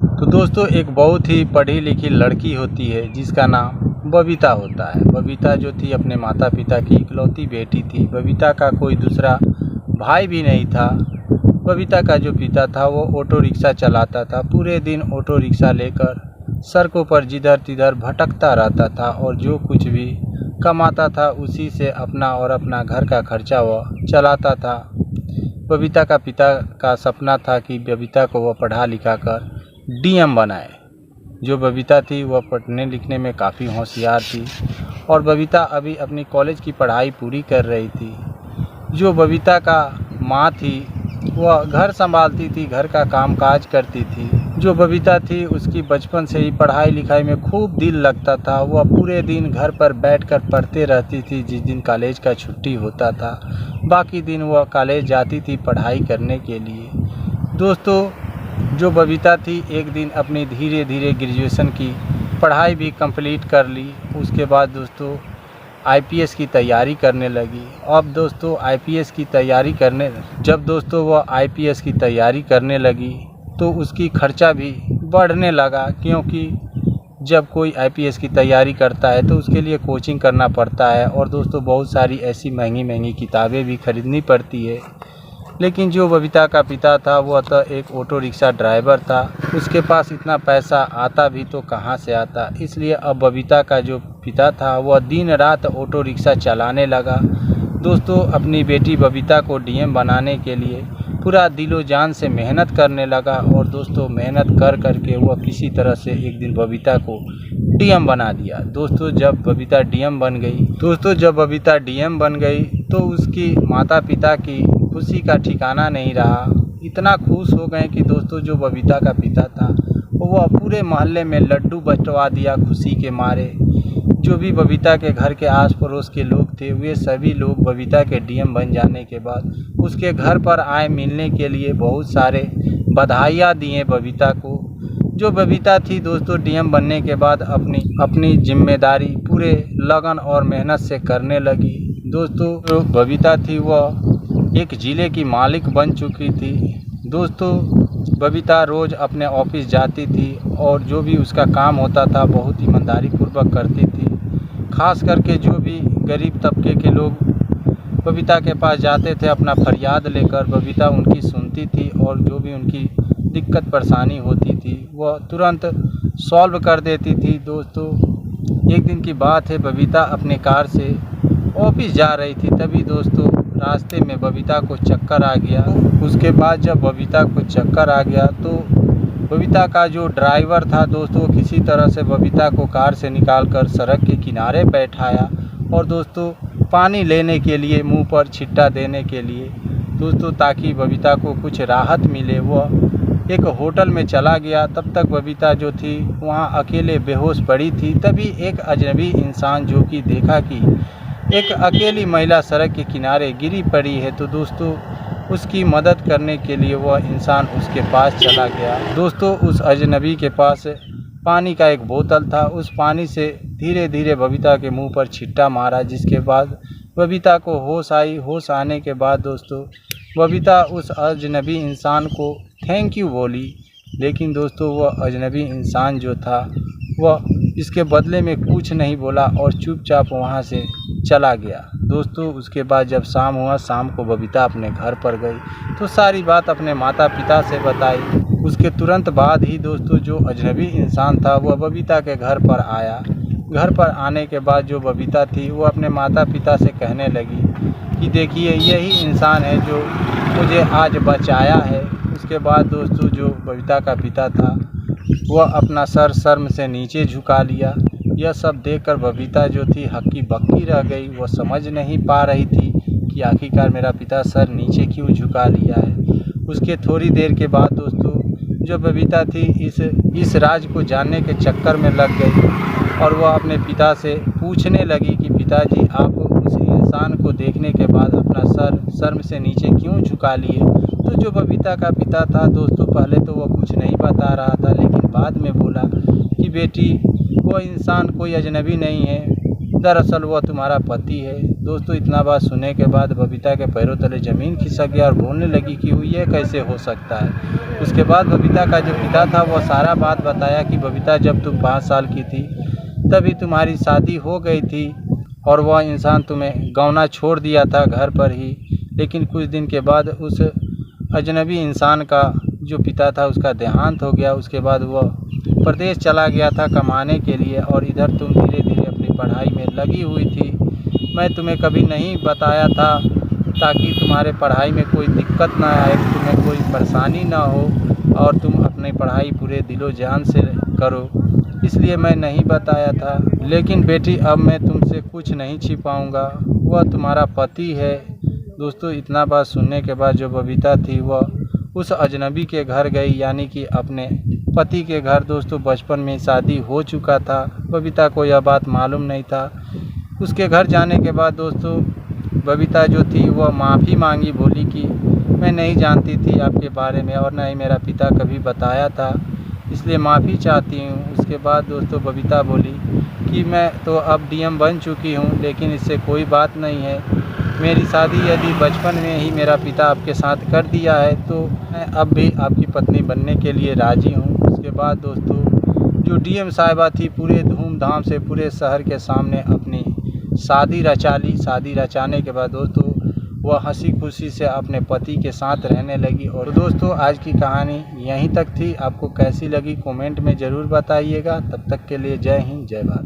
तो दोस्तों, एक बहुत ही पढ़ी लिखी लड़की होती है जिसका नाम बबीता होता है। बबीता जो थी अपने माता पिता की इकलौती बेटी थी। बबीता का कोई दूसरा भाई भी नहीं था। बबीता का जो पिता था वो ऑटो रिक्शा चलाता था। पूरे दिन ऑटो रिक्शा लेकर सड़कों पर जिधर तिधर भटकता रहता था और जो कुछ भी कमाता था उसी से अपना और अपना घर का खर्चा वह चलाता था। बबीता का पिता का सपना था कि बबीता को वह पढ़ा लिखा कर डीएम बनाए। जो बबीता थी वह पढ़ने लिखने में काफ़ी होशियार थी और बबीता अभी अपनी कॉलेज की पढ़ाई पूरी कर रही थी। जो बबीता का माँ थी वह घर संभालती थी, घर का कामकाज करती थी। जो बबीता थी उसकी बचपन से ही पढ़ाई लिखाई में खूब दिल लगता था। वह पूरे दिन घर पर बैठकर पढ़ते रहती थी। जिस दिन कॉलेज का छुट्टी होता था बाकी दिन वह कॉलेज जाती थी पढ़ाई करने के लिए। दोस्तों, जो बबीता थी एक दिन अपनी धीरे धीरे ग्रेजुएशन की पढ़ाई भी कंप्लीट कर ली। उसके बाद दोस्तों आईपीएस की तैयारी करने लगी। अब दोस्तों आईपीएस की तैयारी करने वह आईपीएस की तैयारी करने लगी तो उसकी खर्चा भी बढ़ने लगा, क्योंकि जब कोई आईपीएस की तैयारी करता है तो उसके लिए कोचिंग करना पड़ता है और दोस्तों बहुत सारी ऐसी महंगी महंगी किताबें भी खरीदनी पड़ती है। लेकिन जो बबीता का पिता था वह तो एक ऑटो रिक्शा ड्राइवर था, उसके पास इतना पैसा आता भी तो कहाँ से आता। इसलिए अब बबीता का जो पिता था वह दिन रात ऑटो रिक्शा चलाने लगा। दोस्तों अपनी बेटी बबीता को डीएम बनाने के लिए पूरा दिलो जान से मेहनत करने लगा और दोस्तों मेहनत कर करके वह किसी तरह से एक दिन बबीता को डीएम बना दिया। दोस्तों जब बबीता डीएम बन गई तो उसकी माता पिता की खुशी का ठिकाना नहीं रहा। इतना खुश हो गए कि दोस्तों जो बबीता का पिता था वह पूरे मोहल्ले में लड्डू बंटवा दिया खुशी के मारे। जो भी बबीता के घर के आस पड़ोस के लोग थे वे सभी लोग बबीता के डीएम बन जाने के बाद उसके घर पर आए मिलने के लिए। बहुत सारे बधाइयाँ दिए बबीता को। जो बबीता थी दोस्तों डीएम बनने के बाद अपनी जिम्मेदारी पूरे लगन और मेहनत से करने लगी। दोस्तों जो बबीता थी वह एक ज़िले की मालिक बन चुकी थी। दोस्तों बबीता रोज़ अपने ऑफिस जाती थी और जो भी उसका काम होता था बहुत ईमानदारी पूर्वक करती थी। खास करके जो भी गरीब तबके के लोग बबीता के पास जाते थे अपना फरियाद लेकर, बबीता उनकी सुनती थी और जो भी उनकी दिक्कत परेशानी होती थी वह तुरंत सॉल्व कर देती थी। दोस्तों एक दिन की बात है, बबीता अपने कार से ऑफिस जा रही थी, तभी दोस्तों रास्ते में बबीता को चक्कर आ गया। उसके बाद जब बबीता को चक्कर आ गया तो बबीता का जो ड्राइवर था दोस्तों किसी तरह से बबीता को कार से निकालकर सड़क के किनारे बैठाया और दोस्तों पानी लेने के लिए, मुंह पर छिट्टा देने के लिए दोस्तों, ताकि बबीता को कुछ राहत मिले। वह एक होटल में चला गया। तब तक बबीता जो थी वहाँ अकेले बेहोश पड़ी थी। तभी एक अजनबी इंसान जो कि देखा कि एक अकेली महिला सड़क के किनारे गिरी पड़ी है तो दोस्तों उसकी मदद करने के लिए वह इंसान उसके पास चला गया। दोस्तों उस अजनबी के पास पानी का एक बोतल था। उस पानी से धीरे धीरे बबीता के मुंह पर छिट्टा मारा, जिसके बाद बबीता को होश आई। होश आने के बाद दोस्तों बबीता उस अजनबी इंसान को थैंक यू बोली, लेकिन दोस्तों वह अजनबी इंसान जो था वह इसके बदले में कुछ नहीं बोला और चुपचाप वहाँ से चला गया। दोस्तों उसके बाद जब शाम हुआ, शाम को बबीता अपने घर पर गई तो सारी बात अपने माता पिता से बताई। उसके तुरंत बाद ही दोस्तों जो अजनबी इंसान था वह बबीता के घर पर आया। घर पर आने के बाद जो बबीता थी वो अपने माता पिता से कहने लगी कि देखिए यही इंसान है जो मुझे आज बचाया है। उसके बाद दोस्तों जो बबीता का पिता था वह अपना सर शर्म से नीचे झुका लिया। यह सब देखकर बबीता जो थी हक्की बक्की रह गई। वह समझ नहीं पा रही थी कि आखिरकार मेरा पिता सर नीचे क्यों झुका लिया है। उसके थोड़ी देर के बाद दोस्तों जो बबीता थी इस राज को जानने के चक्कर में लग गई और वह अपने पिता से पूछने लगी कि पिताजी आप उस इंसान को देखने के बाद अपना सर शर्म से नीचे क्यों झुका लिए। तो जो बबीता का पिता था दोस्तों पहले तो वह कुछ नहीं बता रहा था, लेकिन बाद में बोला कि बेटी वो इंसान कोई अजनबी नहीं है, दरअसल वह तुम्हारा पति है। दोस्तों इतना बात सुनने के बाद बबीता के पैरों तले ज़मीन खिसक गया और बोलने लगी कि ये कैसे हो सकता है। उसके बाद बबीता का जो पिता था वह सारा बात बताया कि बबीता जब तुम 5 साल की थी तभी तुम्हारी शादी हो गई थी और वह इंसान तुम्हें गौना छोड़ दिया था घर पर ही। लेकिन कुछ दिन के बाद उस अजनबी इंसान का जो पिता था उसका देहांत हो गया। उसके बाद वह प्रदेश चला गया था कमाने के लिए और इधर तुम धीरे धीरे अपनी पढ़ाई में लगी हुई थी। मैं तुम्हें कभी नहीं बताया था ताकि तुम्हारे पढ़ाई में कोई दिक्कत ना आए, तुम्हें कोई परेशानी ना हो और तुम अपनी पढ़ाई पूरे दिलो जान से करो, इसलिए मैं नहीं बताया था। लेकिन बेटी अब मैं तुमसे कुछ नहीं छिपाऊंगा, वह तुम्हारा पति है। दोस्तों इतना बात सुनने के बाद जो बबीता थी वह उस अजनबी के घर गई, यानी कि अपने पति के घर। दोस्तों बचपन में शादी हो चुका था, बबीता को यह बात मालूम नहीं था। उसके घर जाने के बाद दोस्तों बबीता जो थी वह माफ़ी मांगी, बोली कि मैं नहीं जानती थी आपके बारे में और न ही मेरा पिता कभी बताया था, इसलिए माफ़ी चाहती हूँ। उसके बाद दोस्तों बबीता बोली कि मैं तो अब डीएम बन चुकी हूँ, लेकिन इससे कोई बात नहीं है। मेरी शादी यदि बचपन में ही मेरा पिता आपके साथ कर दिया है तो मैं अब भी आपकी पत्नी बनने के लिए राज़ी हूँ। उसके बाद दोस्तों जो डीएम साहिबा थी पूरे धूमधाम से पूरे शहर के सामने अपनी शादी रचा ली। शादी रचाने के बाद दोस्तों वह हंसी खुशी से अपने पति के साथ रहने लगी। और दोस्तों आज की कहानी यहीं तक थी। आपको कैसी लगी कमेंट में ज़रूर बताइएगा। तब तक के लिए जय हिंद जय भारत।